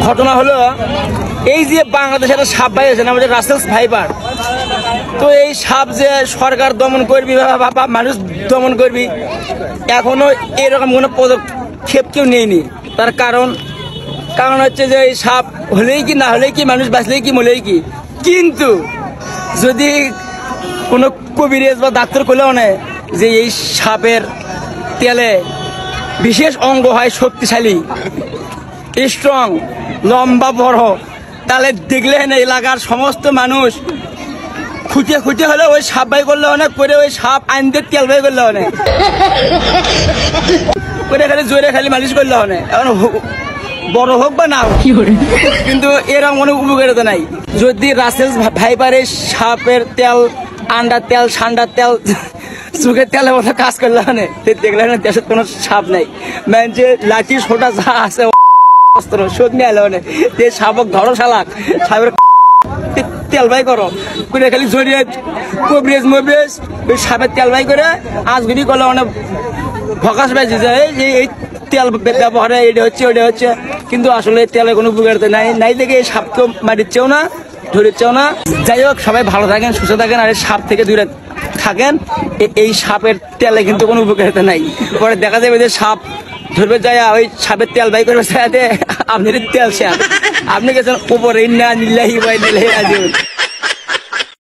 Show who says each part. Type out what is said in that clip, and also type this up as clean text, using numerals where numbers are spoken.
Speaker 1: ঘটনা হলো এই যে বাংলাদেশে একটা সাপ বাইরেছে না আমাদের রাসেলস ভাইপার। তো এই সাপ যে সরকার দমন করবি বা মানুষ দমন করবি এখনো এরকম কোনো পদক্ষেপ কেউ নেয়নি। তার কারণ হচ্ছে যে এই সাপ হলেই কি না হলেই কি মানুষ বাঁচলেই কি মরেই কি। কিন্তু যদি কোনো কবিরাজ বা ডাক্তার করলেও নেয় যে এই সাপের তেলে বিশেষ অঙ্গ হয় শক্তিশালী, স্ট্রং, লম্বা বড়, তাহলে দেখলে না এলাকার সমস্ত মানুষ খুঁটিয়ে খুঁটিয়ে হলে ওই সাপ বাই করলে অনেক করে ওই সাপ আইনদের তেল বাই করলে অনেক করে খালি জোরে খালি মালিশ করলে অনেক। এখন বড় হোক বা না হোক কিন্তু এরকম কোনো উপকারিতা নাই। যদি রাসেলস ভাইপারের সাপের তেল, আন্ডার তেল, ঠান্ডার তেল, চোখের তেলের মতো কাজ করলে অনেক দেখলে না দেশের কোনো সাপ নাই। মানে লাঠি ছোটা যা আছে শোধ নিয়ে এলো অনেক সাপক ধরো শালাক সাপের তেল বাই করো করে খালি জড়িয়ে কবরেজ মবরেজ ওই সাপের তেল বাই করে আজগুলি করলে অনেক ফকাস বেঁচে যায় এই তেল ব্যবহারে এটা হচ্ছে ওটা হচ্ছে। কিন্তু আসলে তেলের কোনো উপকারিতা নাই দেখে এই সাপকে মারিচ্ছেও না ধরিচ্ছেও না। যাই হোক, সবাই ভালো থাকেন, সুস্থ থাকেন, আর এই সাপ থেকে দূরে থাকেন। এই সাপের তেলে কিন্তু কোনো উপকারিতা নাই। পরে দেখা যাবে যে সাপ ধরবে যায় ওই সাপের তেল বাই করবে আপনি তেল শেয়ার আপনি গেছেন উপরে ইন্না নিল্লাহি ওয়া ইন্না ইলাইহি রাজিউন।